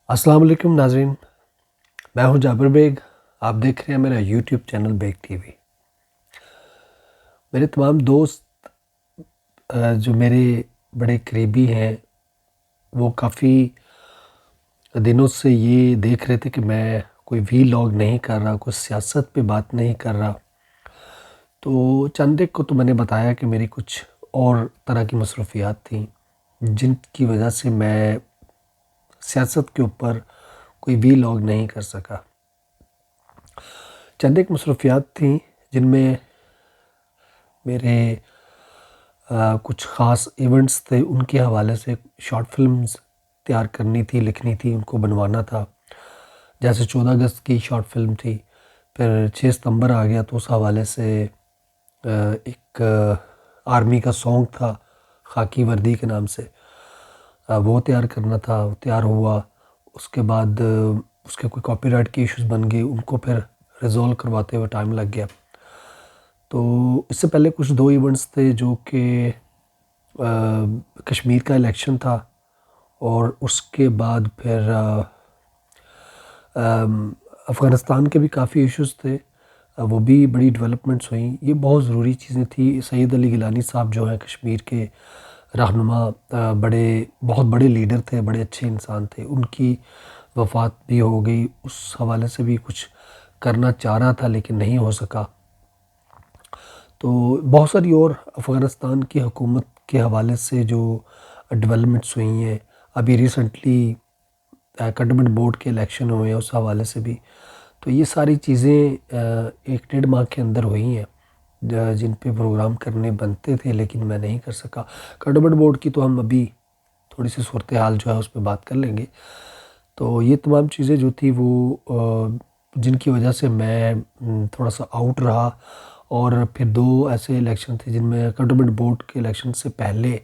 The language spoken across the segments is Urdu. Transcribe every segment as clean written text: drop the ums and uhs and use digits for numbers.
السلام علیکم ناظرین، میں ہوں جابر بیگ۔ آپ دیکھ رہے ہیں میرا YouTube channel Baig TV. میرے تمام دوست جو میرے بڑے قریبی ہیں وہ کافی دنوں سے یہ دیکھ رہے تھے کہ میں کوئی وی لاگ نہیں کر رہا، کوئی سیاست پہ بات نہیں کر رہا۔ تو چند ایک کو تو میں نے بتایا کہ میری کچھ اور طرح کی مصروفیات تھیں جن کی وجہ سے میں سیاست کے اوپر کوئی وی لاگ نہیں کر سکا۔ چند ایک مصروفیات تھیں جن میں میرے کچھ خاص ایونٹس تھے، ان کے حوالے سے شارٹ فلمز تیار کرنی تھی، لکھنی تھی، ان کو بنوانا تھا۔ جیسے 14 اگست کی شارٹ فلم تھی، پھر 6 ستمبر آ گیا تو اس حوالے سے ایک آرمی کا سانگ تھا خاکی وردی کے نام سے، وہ تیار کرنا تھا، وہ تیار ہوا۔ اس کے بعد اس کے کوئی کاپی رائٹ کے ایشوز بن گئے، ان کو پھر ریزولو کرواتے ہوئے ٹائم لگ گیا۔ تو اس سے پہلے کچھ 2 ایونٹس تھے جو کہ کشمیر کا الیکشن تھا، اور اس کے بعد پھر افغانستان کے بھی کافی ایشوز تھے، وہ بھی بڑی ڈیولپمنٹس ہوئیں۔ یہ بہت ضروری چیزیں تھیں۔ سید علی گیلانی صاحب جو ہیں کشمیر کے رہنما، بہت بڑے لیڈر تھے، بڑے اچھے انسان تھے، ان کی وفات بھی ہو گئی۔ اس حوالے سے بھی کچھ کرنا چاہ رہا تھا لیکن نہیں ہو سکا۔ تو بہت ساری اور افغانستان کی حکومت کے حوالے سے جو ڈیولپمنٹس ہوئی ہیں، ابھی ریسنٹلی کنٹونمنٹ بورڈ کے الیکشن ہوئے ہیں، اس حوالے سے بھی۔ تو یہ ساری چیزیں 1 ڈیڑھ ماہ کے اندر ہوئی ہیں جن پہ پروگرام کرنے بنتے تھے لیکن میں نہیں کر سکا۔ کنٹونمنٹ بورڈ کی تو ہم ابھی تھوڑی سی صورتحال جو ہے اس پہ بات کر لیں گے۔ تو یہ تمام چیزیں جو تھی وہ جن کی وجہ سے میں تھوڑا سا آؤٹ رہا، اور پھر 2 ایسے الیکشن تھے جن میں کنٹونمنٹ بورڈ کے الیکشن سے پہلے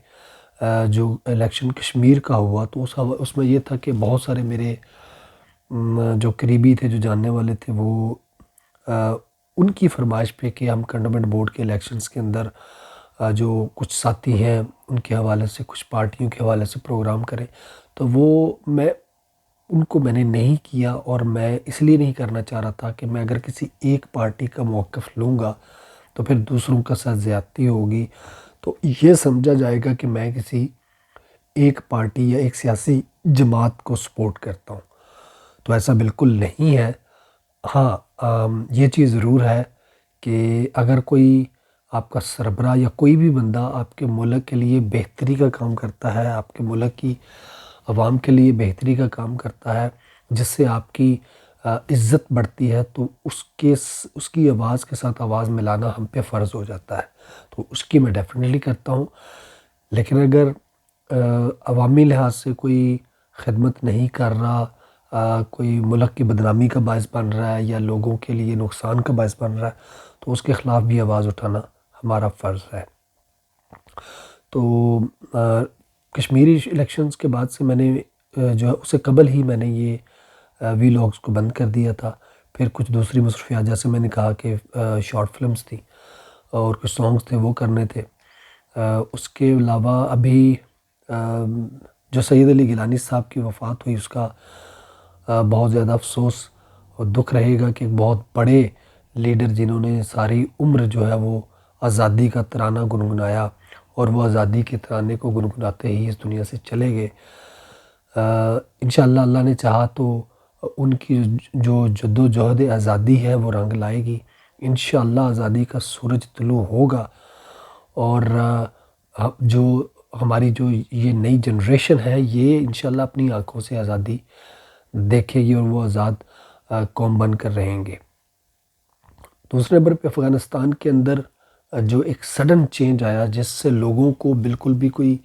جو الیکشن کشمیر کا ہوا، تو اس میں یہ تھا کہ بہت سارے میرے جو قریبی تھے، جو جاننے والے تھے، وہ ان کی فرمائش پہ کہ ہم کنٹونمنٹ بورڈ کے الیکشنز کے اندر جو کچھ ساتھی ہیں ان کے حوالے سے، کچھ پارٹیوں کے حوالے سے پروگرام کریں، تو وہ میں نے نہیں کیا۔ اور میں اس لیے نہیں کرنا چاہ رہا تھا کہ میں اگر کسی ایک پارٹی کا موقف لوں گا تو پھر دوسروں کا ساتھ زیادتی ہوگی، تو یہ سمجھا جائے گا کہ میں کسی ایک پارٹی یا ایک سیاسی جماعت کو سپورٹ کرتا ہوں۔ تو ایسا بالکل نہیں ہے۔ ہاں، یہ چیز ضرور ہے کہ اگر کوئی آپ کا سربراہ یا کوئی بھی بندہ آپ کے ملک کے لیے بہتری کا کام کرتا ہے، آپ کے ملک کی عوام کے لیے بہتری کا کام کرتا ہے، جس سے آپ کی عزت بڑھتی ہے، تو اس کی آواز کے ساتھ آواز ملانا ہم پہ فرض ہو جاتا ہے۔ تو اس کی میں ڈیفینیٹلی کرتا ہوں۔ لیکن اگر عوامی لحاظ سے کوئی خدمت نہیں کر رہا، کوئی ملک کی بدنامی کا باعث بن رہا ہے یا لوگوں کے لیے نقصان کا باعث بن رہا ہے، تو اس کے خلاف بھی آواز اٹھانا ہمارا فرض ہے۔ تو کشمیری الیکشنز کے بعد سے میں نے جو ہے اس سے قبل ہی میں نے یہ وی لاگز کو بند کر دیا تھا۔ پھر کچھ دوسری مصروفیات، جیسے میں نے کہا کہ شارٹ فلمز تھیں اور کچھ سانگز تھے وہ کرنے تھے۔ اس کے علاوہ ابھی جو سید علی گیلانی صاحب کی وفات ہوئی، اس کا بہت زیادہ افسوس اور دکھ رہے گا کہ ایک بہت بڑے لیڈر جنہوں نے ساری عمر جو ہے وہ آزادی کا ترانہ گنگنایا، اور وہ آزادی کے ترانے کو گنگناتے ہی اس دنیا سے چلے گئے۔ انشاءاللہ اللہ نے چاہا تو ان کی جو جد و جہد آزادی ہے وہ رنگ لائے گی۔ انشاءاللہ آزادی کا سورج طلوع ہوگا، اور جو ہماری جو یہ نئی جنریشن ہے یہ انشاءاللہ اپنی آنکھوں سے آزادی دیکھے گی، اور وہ آزاد قوم بن کر رہیں گے۔ دوسرے نمبر پہ افغانستان کے اندر جو ایک سڈن چینج آیا، جس سے لوگوں کو بالکل بھی کوئی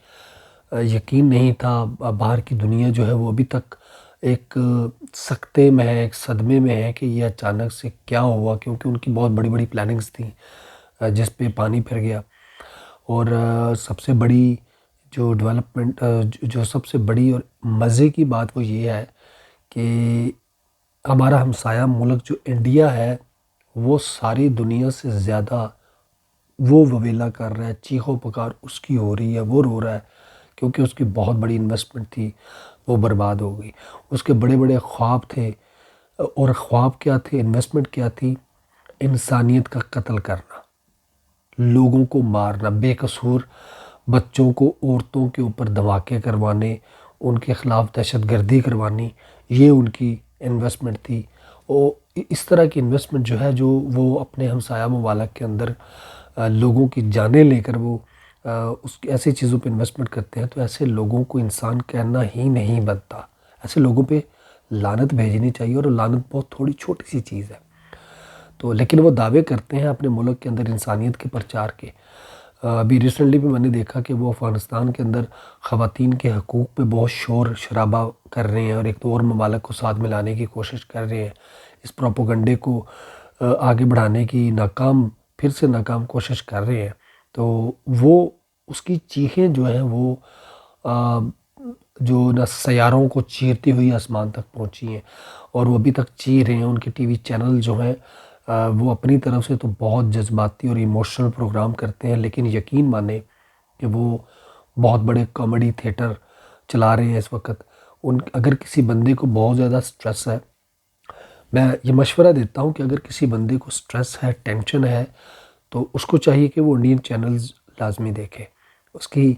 یقین نہیں تھا، باہر کی دنیا جو ہے وہ ابھی تک ایک سکتے میں ہے، ایک صدمے میں ہے کہ یہ اچانک سے کیا ہوا، کیونکہ ان کی بہت بڑی بڑی پلاننگز تھیں جس پہ پانی پھر گیا۔ اور سب سے بڑی جو ڈیولپمنٹ، جو سب سے بڑی اور مزے کی بات وہ یہ ہے کہ ہمارا ہمسایہ ملک جو انڈیا ہے، وہ ساری دنیا سے زیادہ وہ وویلا کر رہا ہے، چیخ و پکار اس کی ہو رہی ہے، وہ رو رہا ہے، کیونکہ اس کی بہت بڑی انویسٹمنٹ تھی، وہ برباد ہو گئی۔ اس کے بڑے بڑے خواب تھے، اور خواب کیا تھے، انویسٹمنٹ کیا تھی؟ انسانیت کا قتل کرنا، لوگوں کو مارنا، بے قصور بچوں کو، عورتوں کے اوپر دھماکے کروانے، ان کے خلاف دہشت گردی کروانی، یہ ان کی انویسٹمنٹ تھی۔ اور اس طرح کی انویسٹمنٹ جو ہے، جو وہ اپنے ہمسایہ ممالک کے اندر لوگوں کی جانیں لے کر وہ ایسی چیزوں پہ انویسٹمنٹ کرتے ہیں، تو ایسے لوگوں کو انسان کہنا ہی نہیں بنتا۔ ایسے لوگوں پہ لعنت بھیجنی چاہیے، اور لعنت بہت تھوڑی چھوٹی سی چیز ہے۔ تو لیکن وہ دعوے کرتے ہیں اپنے ملک کے اندر انسانیت کے پرچار کے۔ ابھی ریسنٹلی بھی میں نے دیکھا کہ وہ افغانستان کے اندر خواتین کے حقوق پہ بہت شور شرابہ کر رہے ہیں، اور ایک تو اور ممالک کو ساتھ ملانے کی کوشش کر رہے ہیں، اس پروپیگنڈے کو آگے بڑھانے کی پھر سے ناکام کوشش کر رہے ہیں۔ تو وہ اس کی چیخیں جو ہیں وہ جو نہ سیاروں کو چیرتی ہوئی آسمان تک پہنچی ہیں، اور وہ ابھی تک چیر رہے ہیں۔ ان کے ٹی وی چینل جو ہیں وہ اپنی طرف سے تو بہت جذباتی اور ایموشنل پروگرام کرتے ہیں، لیکن یقین مانیں کہ وہ بہت بڑے کامیڈی تھیٹر چلا رہے ہیں اس وقت۔ اگر کسی بندے کو بہت زیادہ سٹریس ہے، میں یہ مشورہ دیتا ہوں کہ اگر کسی بندے کو سٹریس ہے، ٹینشن ہے، تو اس کو چاہیے کہ وہ انڈین چینلز لازمی دیکھے۔ اس کی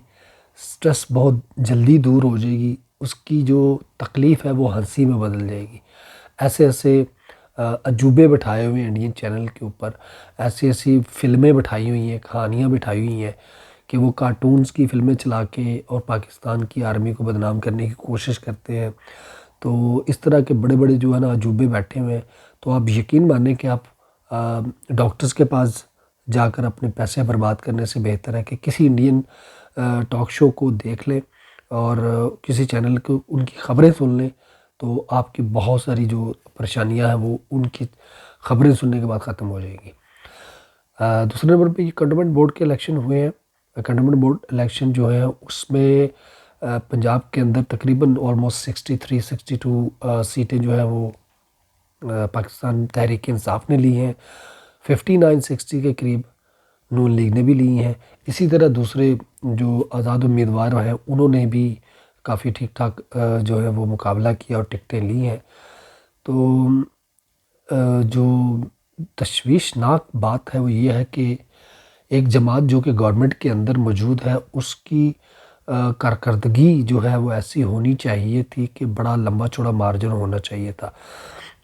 سٹریس بہت جلدی دور ہو جائے گی، اس کی جو تکلیف ہے وہ ہنسی میں بدل جائے گی۔ ایسے ایسے عجوبے بٹھائے ہوئے ہیں انڈین چینل کے اوپر، ایسی ایسی فلمیں بٹھائی ہوئی ہیں، کہانیاں بٹھائی ہوئی ہیں کہ وہ کارٹونز کی فلمیں چلا کے اور پاکستان کی آرمی کو بدنام کرنے کی کوشش کرتے ہیں۔ تو اس طرح کے بڑے بڑے جو ہے نا عجوبے بیٹھے ہوئے ہیں، تو آپ یقین مانیں کہ آپ ڈاکٹرز کے پاس جا کر اپنے پیسے برباد کرنے سے بہتر ہے کہ کسی انڈین ٹاک شو کو دیکھ لیں، اور کسی چینل کو ان کی خبریں سن لیں، تو آپ کی بہت ساری جو پریشانیاں ہیں وہ ان کی خبریں سننے کے بعد ختم ہو جائے گی۔ دوسرے نمبر پہ یہ کنٹونمنٹ بورڈ کے الیکشن ہوئے ہیں۔ کنٹونمنٹ بورڈ الیکشن جو ہے اس میں پنجاب کے اندر تقریباً آلموسٹ 62 سیٹیں جو ہیں وہ پاکستان تحریک انصاف نے لی ہیں، 59-60 کے قریب نون لیگ نے بھی لی ہیں۔ اسی طرح دوسرے جو آزاد امیدوار ہیں انہوں نے بھی کافی ٹھیک ٹھاک جو ہے وہ مقابلہ کیا اور ٹکٹیں لی ہیں۔ تو جو تشویشناک بات ہے وہ یہ ہے کہ ایک جماعت جو کہ گورنمنٹ کے اندر موجود ہے، اس کی کارکردگی جو ہے وہ ایسی ہونی چاہیے تھی کہ بڑا لمبا چوڑا مارجن ہونا چاہیے تھا،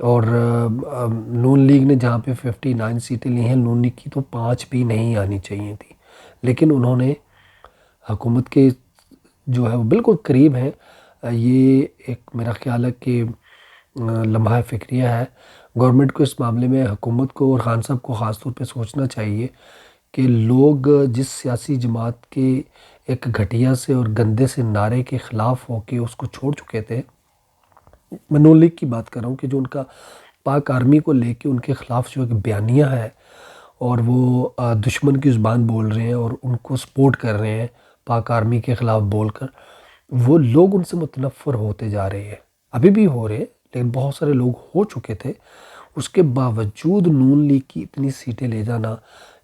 اور نون لیگ نے جہاں پہ 59 سیٹیں لی ہیں، نون لیگ کی تو 5 بھی نہیں آنی چاہیے تھی، لیکن انہوں نے حکومت کے جو ہے وہ بالکل قریب ہیں۔ یہ ایک میرا خیال ہے کہ لمحہ فکریہ ہے گورنمنٹ کو اس معاملے میں، حکومت کو اور خان صاحب کو خاص طور پہ سوچنا چاہیے کہ لوگ جس سیاسی جماعت کے ایک گھٹیا سے اور گندے سے نعرے کے خلاف ہو کے اس کو چھوڑ چکے تھے، میں نون لیگ کی بات کر رہا ہوں، کہ جو ان کا پاک آرمی کو لے کے ان کے خلاف جو ایک بیانیہ ہے، اور وہ دشمن کی زبان بول رہے ہیں اور ان کو سپورٹ کر رہے ہیں پاک آرمی کے خلاف بول کر، وہ لوگ ان سے متنفر ہوتے جا رہے ہیں، ابھی بھی ہو رہے ہیں، لیکن بہت سارے لوگ ہو چکے تھے۔ اس کے باوجود نون لیگ کی اتنی سیٹیں لے جانا،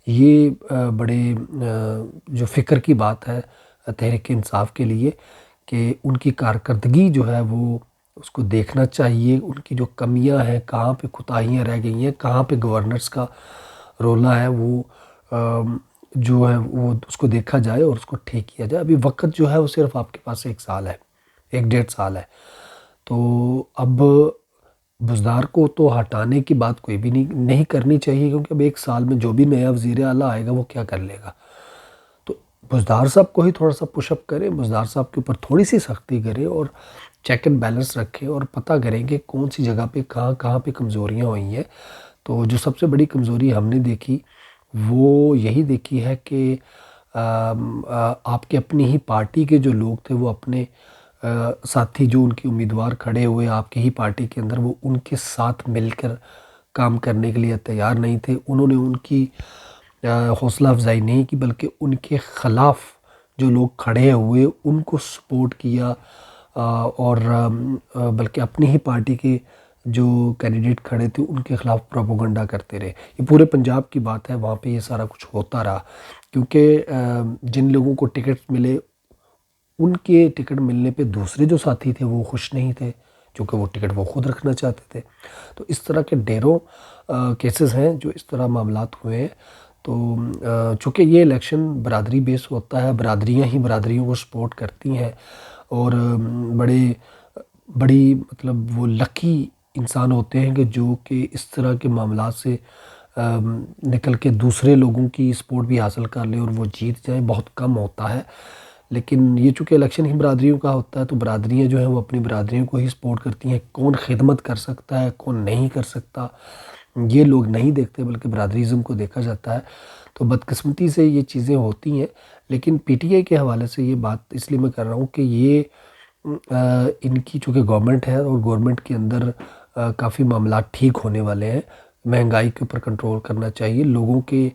یہ بڑے جو فکر کی بات ہے تحریک انصاف کے لیے، کہ ان کی کارکردگی جو ہے وہ اس کو دیکھنا چاہیے، ان کی جو کمیاں ہیں، کہاں پہ کوتاہیاں رہ گئی ہیں، کہاں پہ گورنرز کا رولہ ہے، وہ جو ہے وہ اس کو دیکھا جائے اور اس کو ٹھیک کیا جائے۔ ابھی وقت جو ہے وہ صرف آپ کے پاس 1 سال ہے، 1 1.5 سال ہے، تو اب بزدار کو تو ہٹانے کی بات کوئی بھی نہیں کرنی چاہیے، کیونکہ اب 1 سال میں جو بھی نیا وزیر اعلیٰ آئے گا وہ کیا کر لے گا۔ تو بزدار صاحب کو ہی تھوڑا سا پش اپ کریں، بزدار صاحب کے اوپر تھوڑی سی سختی کریں، اور چیک اینڈ بیلنس رکھیں، اور پتہ کریں کہ کون سی جگہ پہ کہاں پہ کمزوریاں ہوئی ہیں۔ تو جو سب سے بڑی کمزوری ہم نے دیکھی وہ یہی دیکھی ہے کہ آپ کے اپنی ہی پارٹی کے جو لوگ تھے، وہ اپنے ساتھی جو ان کے امیدوار کھڑے ہوئے آپ کی ہی پارٹی کے اندر، وہ ان کے ساتھ مل کر کام کرنے کے لیے تیار نہیں تھے۔ انہوں نے ان کی حوصلہ افزائی نہیں کی، بلکہ ان کے خلاف جو لوگ کھڑے ہوئے ان کو سپورٹ کیا، اور بلکہ اپنی ہی پارٹی کے جو کینڈیڈیٹ کھڑے تھے ان کے خلاف پروپیگنڈا کرتے رہے۔ یہ پورے پنجاب کی بات ہے، وہاں پہ یہ سارا کچھ ہوتا رہا، کیونکہ جن لوگوں کو ٹکٹ ملے ان کے ٹکٹ ملنے پہ دوسرے جو ساتھی تھے وہ خوش نہیں تھے، چونکہ وہ ٹکٹ وہ خود رکھنا چاہتے تھے۔ تو اس طرح کے ڈھیروں کیسز ہیں جو اس طرح معاملات ہوئے ہیں۔ تو چونکہ یہ الیکشن برادری بیس ہوتا ہے، برادریاں ہی برادریوں کو سپورٹ کرتی ہیں، اور بڑی مطلب وہ لکی انسان ہوتے ہیں کہ جو کہ اس طرح کے معاملات سے نکل کے دوسرے لوگوں کی سپورٹ بھی حاصل کر لیں اور وہ جیت جائیں، بہت کم ہوتا ہے۔ لیکن یہ چونکہ الیکشن ہی برادریوں کا ہوتا ہے، تو برادریاں جو ہیں وہ اپنی برادریوں کو ہی سپورٹ کرتی ہیں۔ کون خدمت کر سکتا ہے، کون نہیں کر سکتا، یہ لوگ نہیں دیکھتے، بلکہ برادریزم کو دیکھا جاتا ہے۔ تو بدقسمتی سے یہ چیزیں ہوتی ہیں، لیکن پی ٹی آئی کے حوالے سے یہ بات اس لیے میں کر رہا ہوں کہ یہ ان کی چونکہ گورنمنٹ ہے، اور گورنمنٹ کے اندر کافی معاملات ٹھیک ہونے والے ہیں۔ مہنگائی کے اوپر کنٹرول کرنا چاہیے، لوگوں کے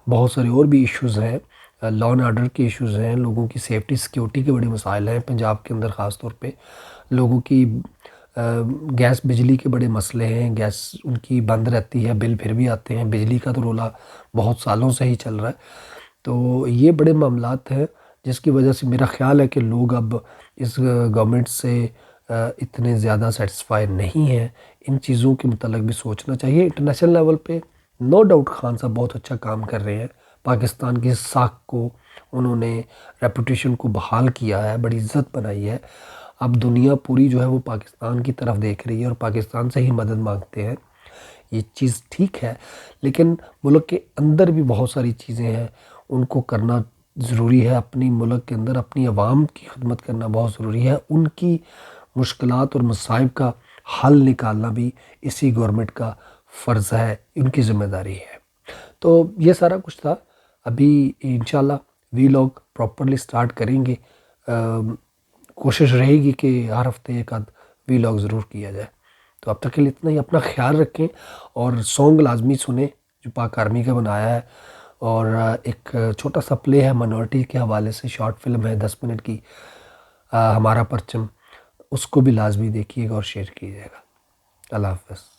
بہت سارے اور بھی ایشوز ہیں، لا اینڈ آرڈر کے ایشوز ہیں، لوگوں کی سیفٹی سیکیورٹی کے بڑے مسائل ہیں پنجاب کے اندر، خاص طور پہ لوگوں کی گیس بجلی کے بڑے مسئلے ہیں، گیس ان کی بند رہتی ہے، بل پھر بھی آتے ہیں، بجلی کا تو رولا بہت سالوں سے ہی چل رہا ہے۔ تو یہ بڑے معاملات ہیں جس کی وجہ سے میرا خیال ہے کہ لوگ اب اس گورنمنٹ سے اتنے زیادہ سیٹسفائی نہیں ہیں۔ ان چیزوں کے متعلق بھی سوچنا چاہیے۔ انٹرنیشنل لیول پہ نو ڈاؤٹ خان صاحب بہت اچھا کام کر رہے ہیں، پاکستان کی ساکھ کو انہوں نے ریپوٹیشن کو بحال کیا ہے، بڑی عزت بنائی ہے۔ اب دنیا پوری جو ہے وہ پاکستان کی طرف دیکھ رہی ہے اور پاکستان سے ہی مدد مانگتے ہیں، یہ چیز ٹھیک ہے۔ لیکن ملک کے اندر بھی بہت ساری چیزیں ہیں، ان کو کرنا ضروری ہے۔ اپنی ملک کے اندر اپنی عوام کی خدمت کرنا بہت ضروری ہے، ان کی مشکلات اور مصائب کا حل نکالنا بھی اسی گورنمنٹ کا فرض ہے، ان کی ذمہ داری ہے۔ تو یہ سارا کچھ تھا۔ ابھی انشاءاللہ وی لاگ پراپرلی سٹارٹ کریں گے، کوشش رہے گی کہ ہر ہفتے ایک آدھ وی لاگ ضرور کیا جائے۔ تو اب تک کے لیے اتنا ہی، اپنا خیال رکھیں، اور سانگ لازمی سنیں جو پاک آرمی کا بنایا ہے، اور ایک چھوٹا سا پلے ہے منورٹی کے حوالے سے، شارٹ فلم ہے 10 منٹ کی، ہمارا پرچم، اس کو بھی لازمی دیکھیے گا اور شیئر کیجیے گا۔ اللہ حافظ۔